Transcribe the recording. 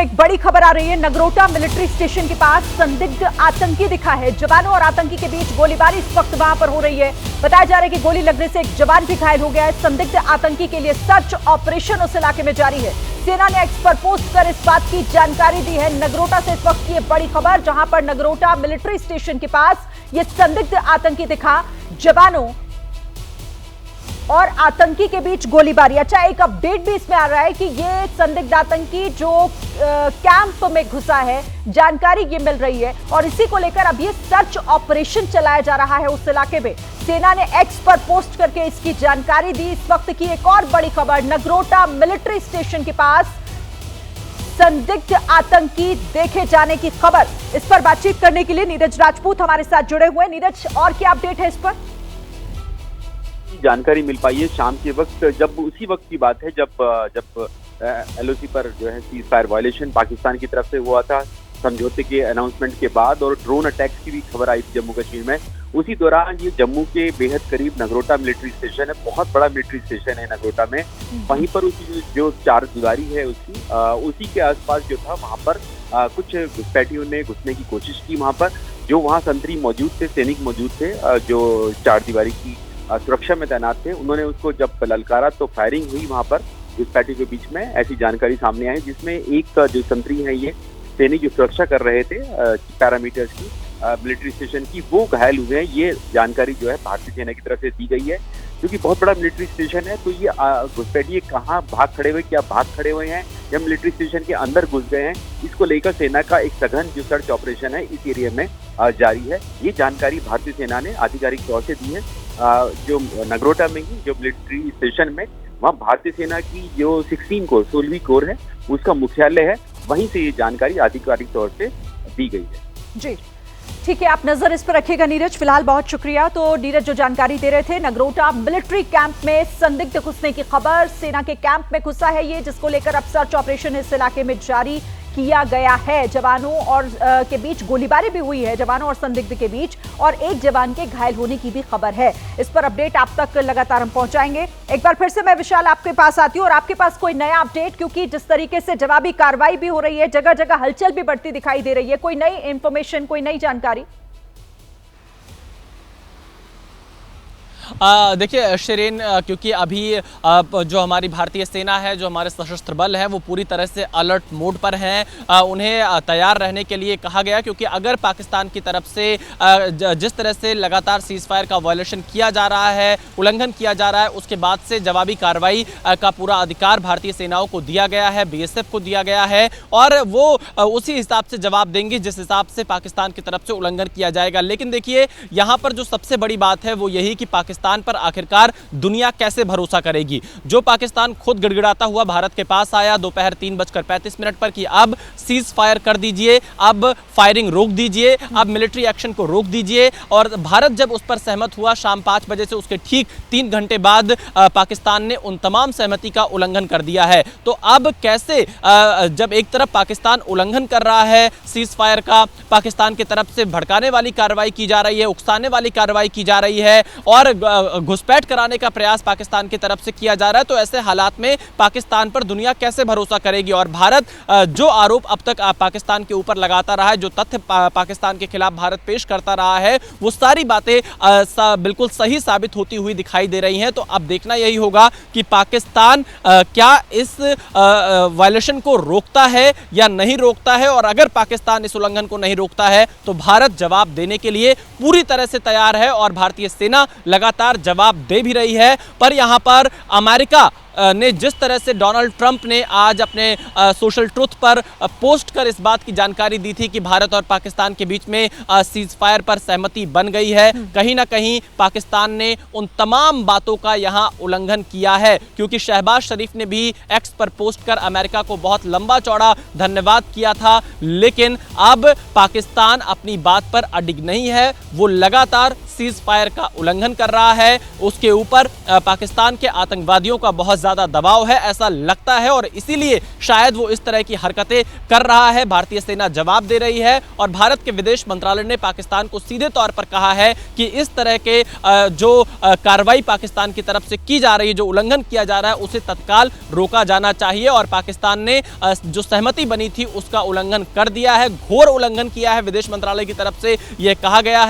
एक बड़ी खबर आ रही है। नगरोटा मिलिट्री स्टेशन के पास संदिग्ध आतंकी दिखा है। जवानों और आतंकी के बीच गोलीबारी इस वक्त वहां पर हो रही है। बताया जा रहा है कि गोली लगने से एक जवान भी घायल हो गया है। संदिग्ध आतंकी के लिए सर्च ऑपरेशन उस इलाके में जारी है। सेना ने एक्स पर पोस्ट कर इस बात की जानकारी दी है। नगरोटा से इस वक्त की बड़ी खबर, जहां पर नगरोटा मिलिट्री स्टेशन के पास ये संदिग्ध आतंकी दिखा। जवानों और आतंकी के बीच गोलीबारी। अच्छा, एक अपडेट भी इसमें आ रहा है कि ये संदिग्ध आतंकी जो कैंप में घुसा है, जानकारी ये मिल रही है और इसी को लेकर अब ये सर्च ऑपरेशन चलाया जा रहा है उस इलाके में। सेना ने एक्स पर पोस्ट करके इसकी जानकारी दी। इस वक्त की एक और बड़ी खबर, नगरोटा मिलिट्री स्टेशन के पास संदिग्ध आतंकी देखे जाने की खबर। इस पर बातचीत करने के लिए नीरज राजपूत हमारे साथ जुड़े हुए हैं। नीरज, और क्या अपडेट है इस पर? जानकारी मिल पाई है शाम के वक्त, जब उसी वक्त की बात है जब एलओसी पर जो है सीज फायर वायलेशन पाकिस्तान की तरफ से हुआ था समझौते के अनाउंसमेंट के बाद, और ड्रोन अटैक्स की भी खबर आई थी जम्मू कश्मीर में। उसी दौरान ये जम्मू के बेहद करीब नगरोटा मिलिट्री स्टेशन है, बहुत बड़ा मिलिट्री स्टेशन है नगरोटा में। वहीं पर उसकी जो चार दीवारी है उसी के आसपास जो था, वहां पर कुछ घुसपैठियों ने घुसने की कोशिश की। वहां पर जो वहाँ संतरी मौजूद थे, सैनिक मौजूद थे जो चार दीवारी की सुरक्षा में तैनात थे, उन्होंने उसको जब ललकारा तो फायरिंग हुई वहां पर घुसपैठी के बीच में। ऐसी जानकारी सामने आई जिसमें एक जो संतरी है, ये सैनिक जो सुरक्षा कर रहे थे पैरामीटर्स की मिलिट्री स्टेशन की, वो घायल हुए हैं। ये जानकारी जो है भारतीय सेना की तरफ से दी गई है। क्योंकि बहुत बड़ा मिलिट्री स्टेशन है, तो ये घुसपैठिए कहाँ भाग खड़े हुए, क्या भाग खड़े हुए हैं या मिलिट्री स्टेशन के अंदर घुस गए हैं, इसको लेकर सेना का एक सघन जो सर्च ऑपरेशन है इस एरिया में जारी है। ये जानकारी भारतीय सेना ने आधिकारिक तौर से दी है। जो नगरोटा में ही जो मिलिट्री स्टेशन में, वहाँ भारतीय सेना की जो 16वीं कोर है उसका मुख्यालय है, वहीं से ये जानकारी आधिकारिक तौर से दी गई है। जी ठीक है, आप नजर इस पर रखिएगा नीरज। फिलहाल बहुत शुक्रिया। तो नीरज जो जानकारी दे रहे थे, नगरोटा मिलिट्री कैंप में संदिग्ध घुसने की खबर, सेना के कैंप में घुसा है ये, जिसको लेकर अब सर्च ऑपरेशन इस इलाके में जारी किया गया है। जवानों और के बीच गोलीबारी भी हुई है, जवानों और संदिग्ध के बीच, और एक जवान के घायल होने की भी खबर है। इस पर अपडेट आप तक लगातार हम पहुंचाएंगे। एक बार फिर से मैं विशाल आपके पास आती हूँ, और आपके पास कोई नया अपडेट, क्योंकि जिस तरीके से जवाबी कार्रवाई भी हो रही है, जगह जगह हलचल भी बढ़ती दिखाई दे रही है, कोई नई इंफॉर्मेशन, कोई नई जानकारी? देखिए शिरीन, क्योंकि अभी जो हमारी भारतीय सेना है, जो हमारे सशस्त्र बल है, वो पूरी तरह से अलर्ट मोड पर हैं। उन्हें तैयार रहने के लिए कहा गया, क्योंकि अगर पाकिस्तान की तरफ से जिस तरह से लगातार सीज फायर का वायलेशन किया जा रहा है, उल्लंघन किया जा रहा है, उसके बाद से जवाबी कार्रवाई का पूरा अधिकार भारतीय सेनाओं को दिया गया है, बीएसएफ को दिया गया है, और वो उसी हिसाब से जवाब देंगे जिस हिसाब से पाकिस्तान की तरफ से उल्लंघन किया जाएगा। लेकिन देखिए, यहाँ पर जो सबसे बड़ी बात है वो यही कि पाकिस्तान पर आखिरकार दुनिया कैसे भरोसा करेगी। जो पाकिस्तान खुद गिड़गिड़ाता हुआ भारत के पास आया दोपहर 3:35 पर कि अब सीज फायर कर दीजिए, अब फायरिंग रोक दीजिए, अब मिलिट्री एक्शन को रोक दीजिए, और भारत जब उस पर सहमत हुआ शाम 5 बजे से उसके ठीक 3 घंटे बाद पाकिस्तान ने उन तमाम सहमति का उल्लंघन कर दिया है। तो अब कैसे, जब एक तरफ पाकिस्तान उल्लंघन कर रहा है सीज फायर का, पाकिस्तान की तरफ से भड़काने वाली कार्रवाई की जा रही है, उकसाने वाली कार्रवाई की जा रही है, और घुसपैठ कराने का प्रयास पाकिस्तान की तरफ से किया जा रहा है, तो ऐसे हालात में पाकिस्तान पर दुनिया कैसे भरोसा करेगी? और भारत जो आरोप अब तक पाकिस्तान के ऊपर लगाता रहा है, जो तथ्य पाकिस्तान के खिलाफ भारत पेश करता रहा है, वो सारी बातें बिल्कुल सही साबित होती हुई दिखाई दे रही हैं। तो अब देखना यही होगा कि पाकिस्तान क्या इस वायलेशन को रोकता है या नहीं रोकता है, और अगर पाकिस्तान इस उल्लंघन को नहीं रोकता है तो भारत जवाब देने के लिए पूरी तरह से तैयार है, और भारतीय सेना लगातार जवाब दे भी रही है। पर यहां पर अमेरिका ने जिस तरह से डोनाल्ड ट्रंप ने आज अपने सोशल ट्रुथ पर पोस्ट कर इस बात की जानकारी दी थी कि भारत और पाकिस्तान के बीच में सीज फायर पर सहमति बन गई है, कहीं ना कहीं पाकिस्तान ने उन तमाम बातों का यहां उल्लंघन किया है। क्योंकि शहबाज शरीफ ने भी एक्स पर पोस्ट कर अमेरिका को बहुत लंबा चौड़ा धन्यवाद किया था, लेकिन अब पाकिस्तान अपनी बात पर अडिग नहीं है, वो लगातार सीज फायर का उल्लंघन कर रहा है। उसके ऊपर पाकिस्तान के आतंकवादियों का बहुत ज्यादा दबाव है ऐसा लगता है, और इसीलिए शायद वो इस तरह की हरकतें कर रहा है। भारतीय सेना जवाब दे रही है और भारत के विदेश मंत्रालय ने पाकिस्तान को सीधे तौर पर कहा है कि इस तरह के जो कार्रवाई पाकिस्तान की तरफ से की जा रही है, जो उल्लंघन किया जा रहा है, उसे तत्काल रोका जाना चाहिए। और पाकिस्तान ने जो सहमति बनी थी उसका उल्लंघन कर दिया है, घोर उल्लंघन किया है विदेश मंत्रालय की तरफ से, यह कहा गया है।